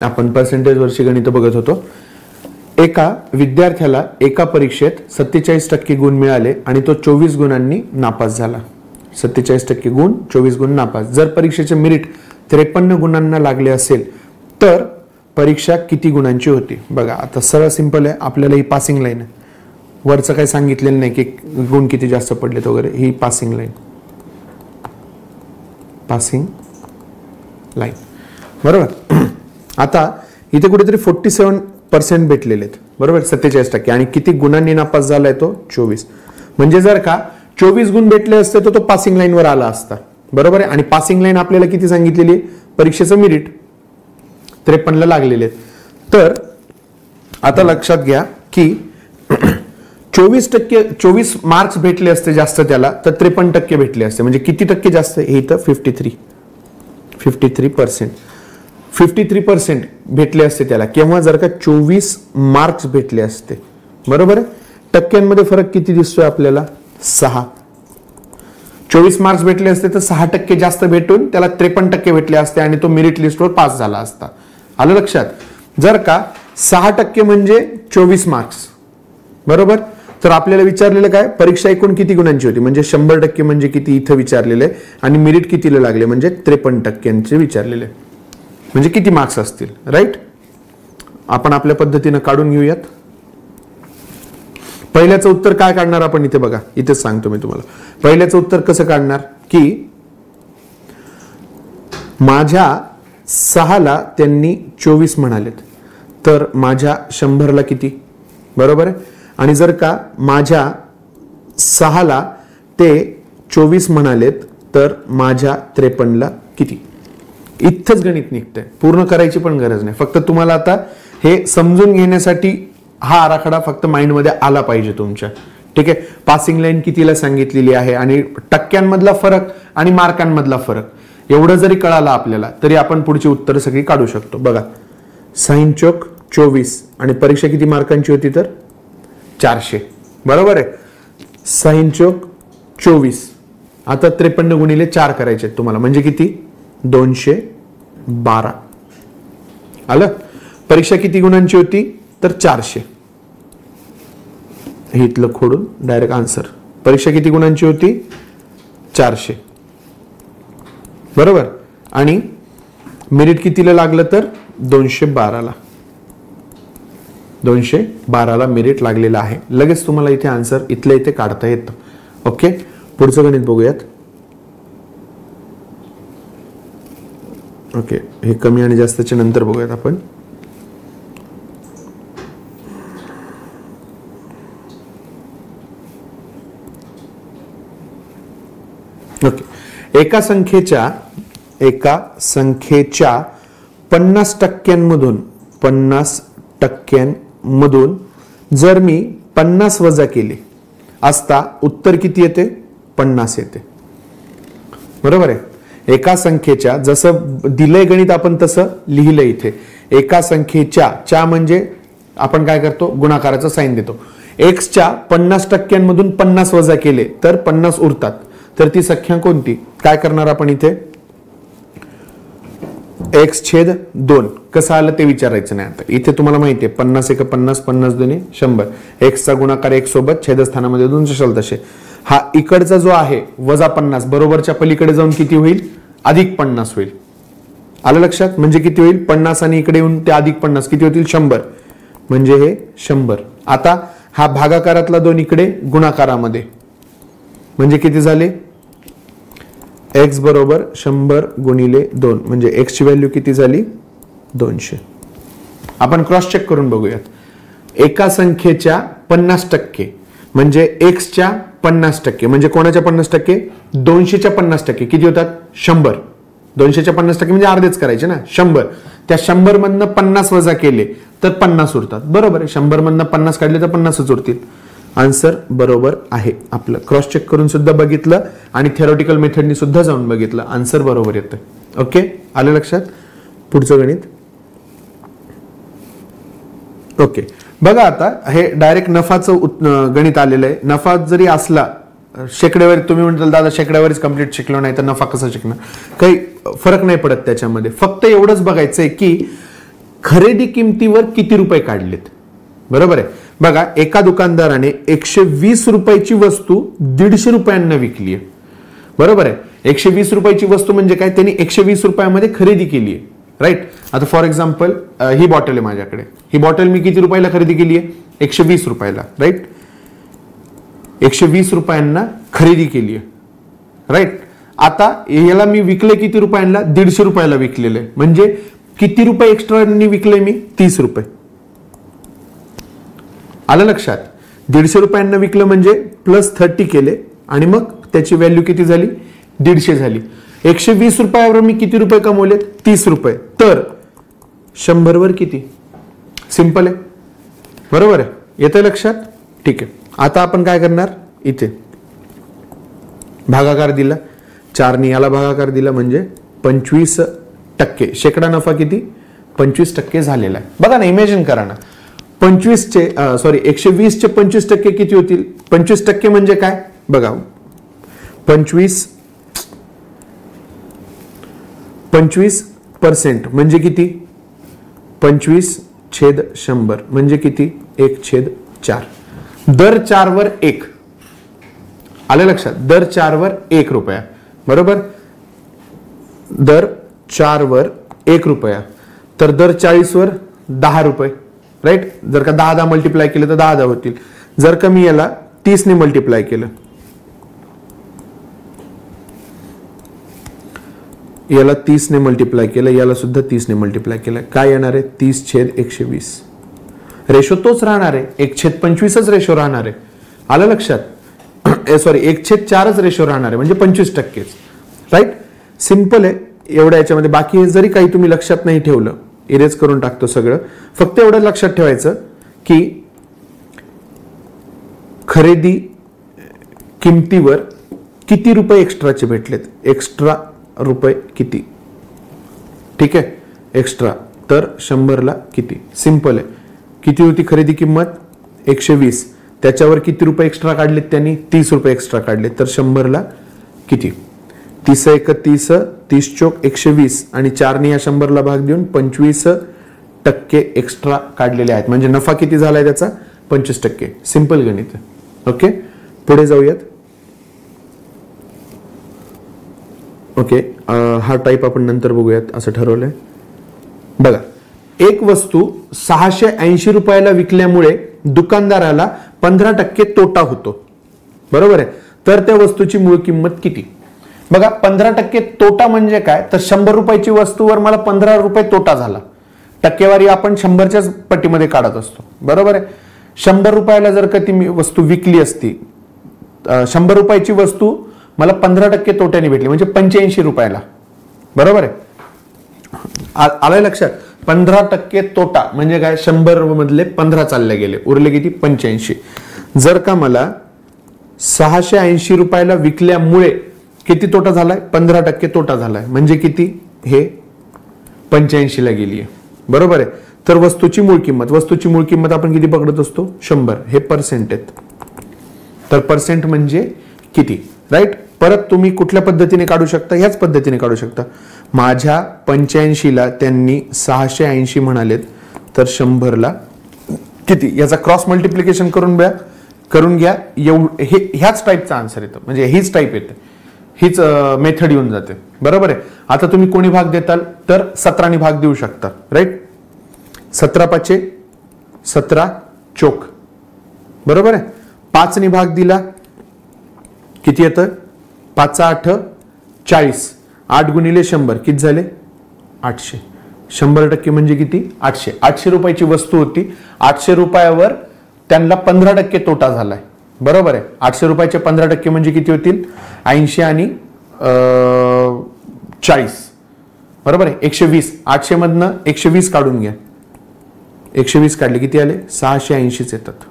आपण पर्सेंटेज वर्षी गणित बघत होतो. एका विद्यार्थ्याला एका परीक्षेत 47% गुण मिळाले आणि तो 24 गुणांनी नापास झाला. 47% गुण, 24 गुण नापास. जर परीक्षेचे मेरिट 53 गुणांना लागले असेल तर परीक्षा किती गुणांची होती? बघा आता सरळ सिंपल आहे. आपल्याला ही पासिंग लाईन आहे, वरचं काही सांगितलेलं नाही की गुण किती जास्त पडलेत वगैरे. ही पासिंग लाईन, पासिंग लाईन बरोबर. आता इथे कुठेतरी 47% भेटलेले आहेत बरोबर, 47%. आणि किती गुणांनी नापास झालाय तो? 24. म्हणजे जर का 24 गुण भेटले असते तर तो पासिंग लाईन वर आला असता बरोबर आहे. आणि पासिंग लाईन आपल्याला किती सांगितलेली? परीक्षेचं मेरिट 53 ला लागलेले आहेत. तर आता लक्षात घ्या की 24 मार्क्स भेटले असते जास्त त्याला तर 53% भेटले असते. म्हणजे किती टक्के जास्त? हे इथं 53% भेटले असते त्याला केव्हा? जर का 24 मार्क्स भेटले असते बरोबर. टक्क्यांमध्ये फरक किती दिसतोय आपल्याला? 6. 24 मार्क्स भेटले असते तर 6% जास्त भेटून त्याला 53% भेटले असते आणि तो मेरिट लिस्टवर पास झाला असता. आलं लक्षात? जर का 6% म्हणजे 24 मार्क्स बरोबर. तर आपल्याला विचारलेलं काय? परीक्षा एकूण किती गुणांची होती? म्हणजे 100% म्हणजे किती इथं विचारलेलं आहे. आणि मेरिट कितीला लागले? म्हणजे 53% विचारलेले. म्हणजे किती मार्क्स असतील? राईट. आपण आपल्या पद्धतीने काढून घेऊयात. पहिल्याचं उत्तर काय काढणार आपण? इथे बघा, इथेच सांगतो मी तुम्हाला. पहिल्याचं उत्तर कसं काढणार की माझ्या 6ला त्यांनी 24 म्हणालेत तर माझ्या 100ला किती बरोबर आहे. आणि जर का माझ्या 6ला ते 24 म्हणालेत तर माझ्या 53ला किती? इथंच गणित निघतंय. पूर्ण करायची पण गरज नाही. फक्त तुम्हाला आता हे समजून घेण्यासाठी हा आराखडा फक्त माइंडमध्ये आला पाहिजे तुमच्या. ठीक आहे. पासिंग लाईन कितीला सांगितलेली आहे आणि टक्क्यांमधला फरक आणि मार्कांमधला फरक एवढं जरी कळालं आपल्याला तरी आपण पुढची उत्तरं सगळी काढू शकतो. बघा, साइन चौक 24 आणि परीक्षा किती मार्कांची होती? तर 400 बरोबर आहे. साइन चौक 24. आता 53 गुणिले 4 करायचे तुम्हाला म्हणजे किती? 212. आलं. परीक्षा किती गुणांची होती? तर 400. हे इथलं खोडून डायरेक्ट आन्सर. परीक्षा किती गुणांची होती? 400 बरोबर. आणि मेरिट कितीला लागलं? तर 212ला. 212ला मेरिट लागलेला आहे. लगेच तुम्हाला इथे आन्सर इथल्या इथे काढता येतं. ओके. पुढचं गणित बघूयात. ओके, हे कमी आणि जास्तच्या नंतर बघूयात आपण. ओके. एका संख्येच्या 50% जर मी 50 वजा केले असता उत्तर किती येते? 50 येते बरोबर आहे. एका संख्येच्या, जसं दिलंय गणित आपण तसं लिहिलं इथे. एका संख्येच्या म्हणजे आपण काय करतो? गुणाकाराचं साइन देतो. एक्सच्या 50%मधून 50 वजा केले तर 50 उरतात. तर ती संख्या कोणती? काय करणार आपण इथे? x/2 कसं आलं ते विचारायचं नाही. आता इथे तुम्हाला माहिती आहे 50 × 50, 50 × 2 100. एक्सचा गुणाकार 1 सोबत छेदस्थानामध्ये 2 जशाल तसे. हा इकडचा जो आहे -50 बरोबरच्या पलीकडे जाऊन किती होईल? +50 होईल. आलं लक्षात? म्हणजे किती होईल? 50 आणि इकडे येऊन ते +50 किती होतील? 100. म्हणजे हे 100. आता हा भागाकारातला 2 इकडे गुणाकारामध्ये म्हणजे किती झाले? x बरोबर 100 गुणिले 2 म्हणजे x ची व्हॅल्यू किती झाली? 200. आपण क्रॉस चेक करून बघूयात. एका संख्येच्या 50% म्हणजे एक्सच्या 50% म्हणजे कोणाच्या 50%? 200च्या 50% किती होतात? 100. 200च्या 50% म्हणजे अर्धेच करायचे ना, 100. त्या 100 मधनं 50 वजा केले तर 50 उरतात बरोबर आहे. 100 मधनं 50 काढले तर 50च उरतील. आन्सर बरोबर आहे आपलं. क्रॉस चेक करून सुद्धा बघितलं आणि थेरोटिकल मेथडनी सुद्धा जाऊन बघितलं. आन्सर बरोबर येतं. ओके, आलं लक्षात? पुढचं गणित. ओके बघा, आता हे डायरेक्ट नफाचं गणित आलेलं आहे. नफा जरी असला शेकड्यावर, तुम्ही म्हणताल दादा शेकड्यावरच कंप्लीट शिकलो नाही तर नफा कसा शिकणार? काही फरक नाही पडत त्याच्यामध्ये. फक्त एवढंच बघायचंय की खरेदी किमतीवर किती रुपये काढलेत. बरोबर आहे. बघा, एका दुकानदाराने 120 रुपयाची वस्तू 150 रुपयांना विकली आहे. बरोबर आहे. 120 रुपयाची वस्तू म्हणजे काय, त्यांनी 120 रुपयामध्ये खरेदी केली आहे. राईट. आता फॉर एक्झाम्पल ही बॉटल आहे माझ्याकडे. ही बॉटल मी किती रुपयाला खरेदी केली आहे, 120 रुपयाला. राईट. 120 रुपयांना खरेदी केली आहे. राईट. आता याला मी विकले किती रुपयांना, 150 रुपयाला विकलेले. म्हणजे किती रुपये एक्स्ट्रा विकले मी, 30 रुपये. आलं लक्षात. 150 रुपयांना विकलं म्हणजे प्लस 30 केले आणि मग त्याची व्हॅल्यू किती झाली, 150 झाली. 120 रुपयावर मी किती रुपये कमवले, 30 रुपये. तर 100 वर किती, सिंपल आहे. बरोबर आहे. येतं लक्षात. ठीक आहे. आता आपण काय करणार, इथे भागाकार दिला, 4ने याला भागाकार दिला म्हणजे 25%. शेकडा नफा किती, 25% झालेला आहे. बघा ना, इमॅजिन करा ना, 120 चे 25% किती होतील. 25% म्हणजे काय बघा, 25% म्हणजे किती, 25/100 म्हणजे किती, 1/4. दर 4 वर 1. आलं लक्षात. दर 4 वर 1 रुपया. बरोबर. दर 4 वर 1 रुपया. तर दर 40 वर 10 रुपये. राईट. जर का 10 मल्टिप्लाय केलं तर 10 होतील. जर का मी याला 30 ने मल्टिप्लाय केलं, याला 30 ने मल्टिप्लाय केलं, याला सुद्धा 30 ने मल्टिप्लाय केलं, काय येणार आहे, 30/120. रेशो तोच राहणार आहे, 1/25च रेशो राहणार आहे. आलं लक्षात. 1/4च रेशो राहणार आहे म्हणजे 25%. राईट. सिंपल आहे. एवढ्या याच्यामध्ये बाकी जरी काही तुम्ही लक्षात नाही ठेवलं, इरेज करून टाकतो सगळं. फक्त एवढं लक्षात ठेवायचं की खरेदी किमतीवर किती रुपये एक्स्ट्राचे भेटलेत, एक्स्ट्रा रुपये किती. ठीक आहे. एक्स्ट्रा तर 100ला किती. सिंपल आहे. किती होती खरेदी किंमत, 120. त्याच्यावर किती रुपये एक्स्ट्रा काढलेत त्यांनी, 30 रुपये एक्स्ट्रा काढले. तर 100ला किती, 30/1 30 120 आणि 4ने या 100ला भाग देऊन 25% एक्स्ट्रा काढलेले आहेत. म्हणजे नफा किती झालाय त्याचा, 25%. सिंपल गणित. ओके. पुढे जाऊयात. ओके. हा टाईप आपण नंतर बघूयात असं ठरवलंय. बघा, एक वस्तू 680 रुपयाला विकल्यामुळे दुकानदाराला 15% तोटा होतो. बरोबर आहे. तर त्या वस्तूची मूळ किंमत किती. बघा, 15% तोटा म्हणजे काय, तर 100 रुपयाची वस्तूवर मला 15 रुपये तोटा झाला. टक्केवारी आपण 100च्याच पट्टीमध्ये काढत असतो. बरोबर आहे. 100 रुपयाला जर का ती वस्तू विकली असती, 100 रुपयाची वस्तू मला 15% तोट्याने भेटली म्हणजे 85 रुपयाला. बरोबर आहे. आलंय लक्षात. 15% तोटा म्हणजे काय, 100 मधले 15 चालले गेले, उरले किती, 85. जर का मला 680 रुपयाला विकल्यामुळे किती तोटा झालाय, 15% तोटा झालाय म्हणजे किती, हे 85 ला गेली आहे. बरोबर आहे. तर वस्तूची मूळ किंमत आपण किती पकडत असतो, 100. हे पर्सेंट आहेत. तर पर्सेंट म्हणजे किती. राईट. परत तुम्ही कुठल्या पद्धतीने काढू शकता, ह्याच पद्धतीने काढू शकता. माझ्या 85ला त्यांनी 680 म्हणालेत, तर 100ला किती, याचा क्रॉस मल्टिप्लिकेशन करून घ्या. ह्याच टाईपचा आन्सर येतो, म्हणजे हीच टाईप येते, हीच मेथड येऊन जाते. बरोबर आहे. आता तुम्ही कोणी भाग देताल, तर 17ने भाग देऊ शकता. राईट. 17×5 17 चोक. बरोबर आहे. 5ने भाग दिला किती येतं, 5×8 40. 8 गुणिले 100 किती झाले, 800. 100% म्हणजे किती, 800. 800 रुपयाची वस्तू होती, 800 रुपयावर त्यांना 15% तोटा झालाय. बरोबर आहे. 800 रुपयाचे 15% म्हणजे किती होतील, 80 आणि 40. बरोबर आहे. 120. 800 मधनं 120 काढून घ्या. 120 काढले किती आले, 680 येतात.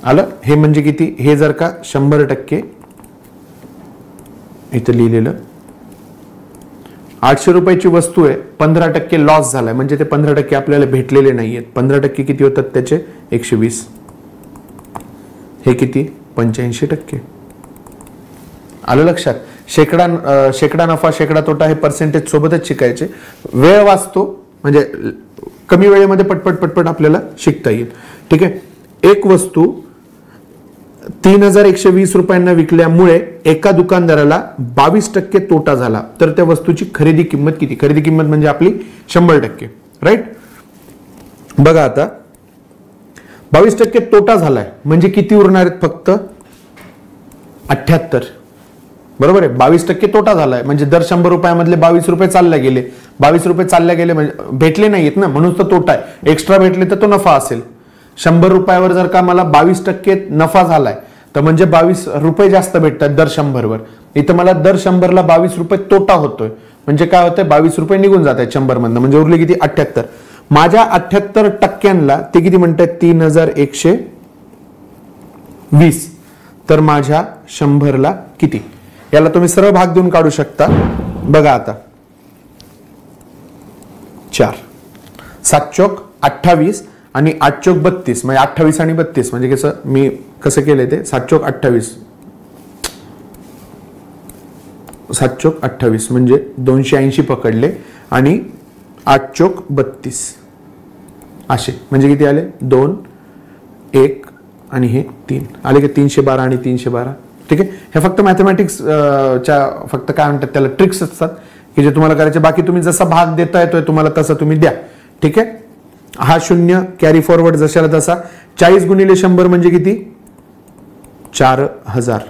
आलं. हे म्हणजे किती, हे जर का 100% इथं लिहिलेलं, 800 रुपयाची वस्तू आहे, 15% लॉस झालाय म्हणजे ते 15% आपल्याला भेटलेले नाहीयेत. 15% किती होतात त्याचे, 120. हे किती, 85%. आलं लक्षात. शेकडा नफा शेकडा तोटा हे पर्सेंटेज सोबतच शिकायचे. वेळ वाचतो, म्हणजे कमी वेळेमध्ये पटपट पटपट आपल्याला शिकता येईल. ठीक आहे. एक वस्तू 3120 रुपयांना विकल्यामुळे एका दुकानदाराला 22% तोटा झाला, तर त्या वस्तूची खरेदी किंमत किती? खरेदी किंमत म्हणजे आपली 100%. राईट. बघा आता 22% तोटा झालाय म्हणजे किती उरणार आहेत? फक्त 78. बरोबर आहे. 22% तोटा झालाय म्हणजे दर 100 रुपयामधले 22 रुपये चालले गेले. 22 रुपये चालले गेले म्हणजे भेटले नाहीत ना, म्हणून तो तोटा आहे. एक्स्ट्रा भेटले तर तो नफा असेल. 100 रुपयावर जर का मला 22% नफा झालाय तर म्हणजे 22 रुपये जास्त भेटतात दर 100 वर. इथं मला दर 100 ला 22 रुपये तोटा होतोय, म्हणजे काय होतंय? 22 रुपये निघून जात आहेत 100 मधनं, म्हणजे उरले किती? 78. माझ्या 78% ते किती म्हणतात? 3120. तर माझ्या 100 ला किती? याला तुम्ही सरळ भाग देऊन काढू शकता. बघा आता 4 7 चौक 28 आणि 8 चौक 32, म्हणजे 28 आणि 32 म्हणजे कसं केलंय ते? 7 चौक 28 7 चौक 28 म्हणजे 280 पकडले आणि 8 चौक 32 असे, म्हणजे किती आले? 2 1 आणि हे 3 आले की 312 आणि 312. ठीक आहे. हे फक्त मॅथमॅटिक्स च्या फक्त काय म्हणतात त्याला ट्रिक्स असतात की जे तुम्हाला करायचे. बाकी तुम्ही जसा भाग देता येतोय तुम्हाला तसं तुम्ही द्या. ठीक आहे. हा 0 कॅरी फॉरवर्ड जशाला तसा. 40 गुणिले 100 म्हणजे किती? 4000.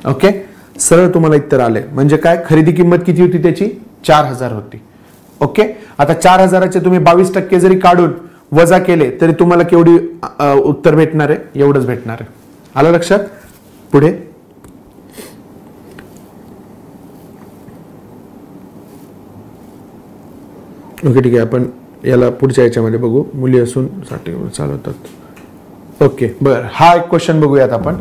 ओके. सरळ तुम्हाला उत्तर आले. म्हणजे काय? खरेदी किंमत किती होती त्याची? 4000 होती. ओके. आता 4000चे तुम्ही 22% जरी काढून वजा केले तरी तुम्हाला केवढी उत्तर भेटणार आहे? एवढंच भेटणार आहे. आलं लक्षात? पुढे ओके. ठीक आहे. आपण याला पुढच्या याच्यामध्ये बघू. मुली असून साठी चालवतात. ओके. बरं, हा एक क्वेश्चन बघूयात आपण.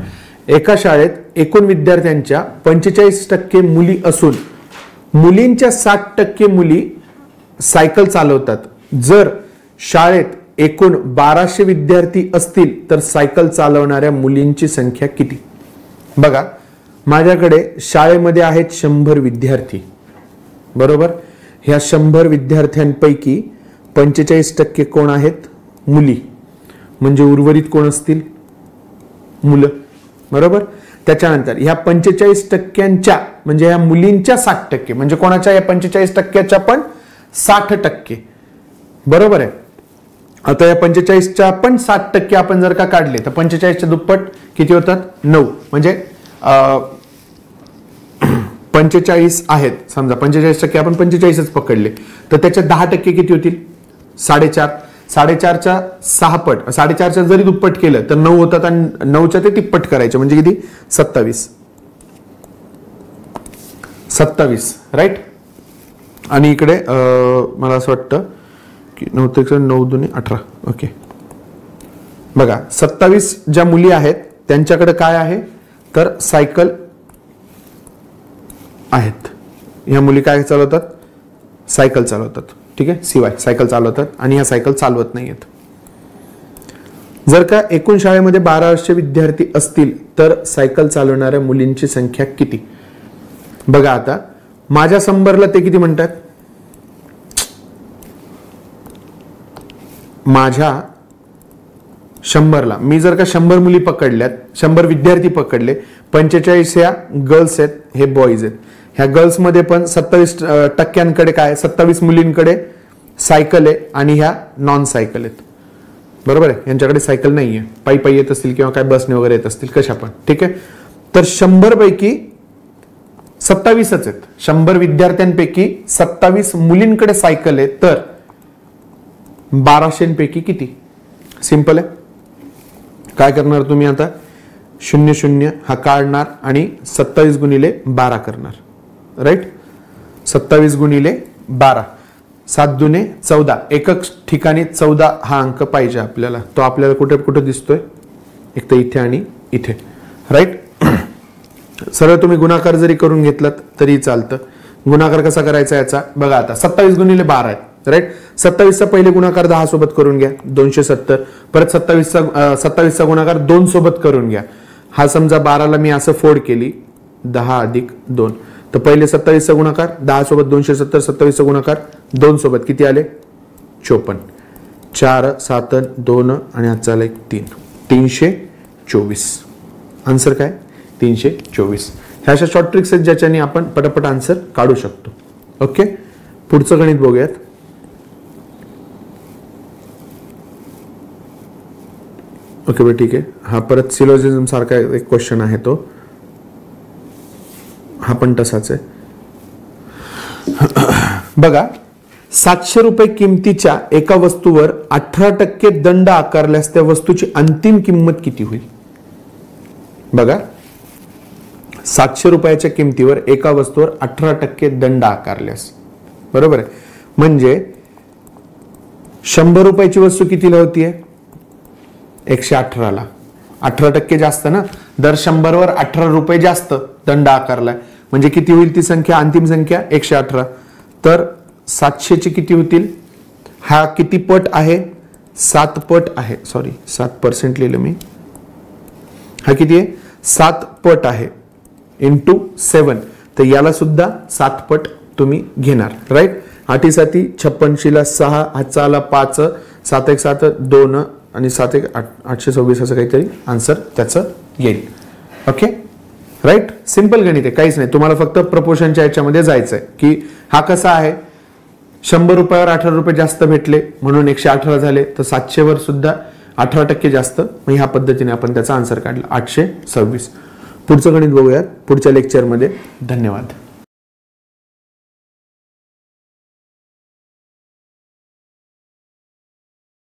एका शाळेत एकूण विद्यार्थ्यांच्या 45% मुली असून मुलींच्या 60% मुली सायकल चालवतात. जर शाळेत एकूण 1200 विद्यार्थी असतील तर सायकल चालवणाऱ्या मुलींची संख्या किती? बघा, माझ्याकडे शाळेमध्ये आहेत 100 विद्यार्थी. बरोबर. ह्या 100 विद्यार्थ्यांपैकी 45% कोण आहेत? मुली. म्हणजे उर्वरित कोण असतील? मुलं. बरोबर. त्याच्यानंतर ह्या 45%च्या म्हणजे ह्या मुलींच्या 60%, म्हणजे कोणाच्या? या 45%च्या पण 60%. बरोबर आहे. आता या 45च्या पण 60% आपण जर का काढले तर 45च्या दुप्पट किती होतात? 9. म्हणजे 45 आहेत समजा, 45% आपण 45च पकडले तर त्याच्या 10% किती होतील? 4.5. 4.5च्या 6 पट, 4.5च्या जरी दुप्पट केलं तर 9 होतात आणि 9च्या ते तिप्पट करायचे म्हणजे किती? 27. राईट. आणि इकडे मला असं वाटतं की 9 2 18. ओके. बघा 27 ज्या मुली आहेत त्यांच्याकडे काय आहे? तर सायकल आहेत. ह्या मुली काय चालवतात? सायकल चालवतात. ठीक आहे. शिवाय सायकल चालवतात आणि ह्या सायकल चालवत नाहीयेत. जर का एकूण शाळेमध्ये 1200 विद्यार्थी असतील तर सायकल चालवणाऱ्या मुलींची संख्या किती? बघा आता माझ्या 100ला ते किती म्हणतात? माझ्या 100ला मी जर का 100 मुली पकडल्यात, 100 विद्यार्थी पकडले, 45 ह्या गर्ल्स आहेत, हे बॉईज आहेत. ह्या गर्ल्समध्ये पण 27% काय? 27 मुलींकडे सायकल आहे आणि ह्या नॉन सायकल आहेत. बरोबर आहे. यांच्याकडे सायकल नाहीये. पायी येत असतील किंवा काय बसने वगैरे येत असतील, कशा पण. ठीक आहे. तर 100 पैकी 27च आहेत. 100 विद्यार्थ्यांपैकी 27 मुलींकडे सायकल आहे, तर 1200 पैकी किती? सिंपल आहे. काय करणार तुम्ही आता? 0 0 हा काढणार आणि 27 गुणिले 12 करणार. राईट. 27 गुणिले 12, 7 दुने 14. एकक ठिकाणी 14 हा अंक पाहिजे आपल्याला. तो आपल्याला कुठे कुठे दिसतोय? एक तर इथे आणि इथे. राईट. सरळ तुम्ही गुणाकार जरी करून घेतलात तरी चालतं. गुणाकार कसा करायचा याचा बघा आता. 27 गुणिले 12 आहेत. राईट. 27चा पहिले गुणाकार 10 सोबत करून घ्या, 270. परत 27चा गुणाकार 2 सोबत करून घ्या. हा समजा 12ला मी असं फोड केली, 10 अधिक 2. तर पहिले 27 चा गुणाकार 10 सोबत 270, 27 चा गुणाकार 2 सोबत किती आले 54, 4 7 2 आणि आजचा आला 3, 324. आन्सर काय 324. ह्या अशा शॉर्ट ट्रिक्स आहेत ज्याच्याने आपण पटापट आन्सर काढू शकतो. ओके, पुढचं गणित बघूयात. ओके बरं ठीक आहे. हा परत सिलोजिझम सारखा एक क्वेश्चन आहे, तो हा पण तसाच आहे. बघा, 700 रुपये किमतीच्या एका वस्तूवर 18% दंड आकारल्यास त्या वस्तूची अंतिम किंमत किती होईल? बघा, 700 रुपयाच्या किमतीवर एका वस्तूवर 18% दंड आकारल्यास, बरोबर आहे, म्हणजे 100 रुपयाची वस्तू कितीला होतीये 118 ला. 18% जास्त ना, दर 100 वर 18 रुपये जास्त दंड आकारलाय, म्हणजे किती होईल ती संख्या, अंतिम संख्या 118. तर 700 चे किती होतील, हा किती पट आहे 7 पट आहे, सॉरी 7% लिहिलं मी, हा किती आहे 7 पट आहे इंटू 7, तर याला सुद्धा 7 पट तुम्ही घेणार, राईट. 8 साती 56 ला 6, हातचा आला 5, 7 1 7 2 आणि 7 1 826 असं काहीतरी आन्सर त्याचं येईल. Okay, right. सिंपल गणित आहे, काहीच नाही. तुम्हाला फक्त प्रपोर्शनच्या याच्यामध्ये जायचंय की हा कसा आहे, 100 रुपयावर 18 रुपये जास्त भेटले म्हणून 118 झाले, तर 700 वर सुद्धा 18% जास्त, मग ह्या पद्धतीने आपण त्याचा आन्सर काढला 826. पुढचं गणित बघूयात पुढच्या लेक्चरमध्ये. धन्यवाद.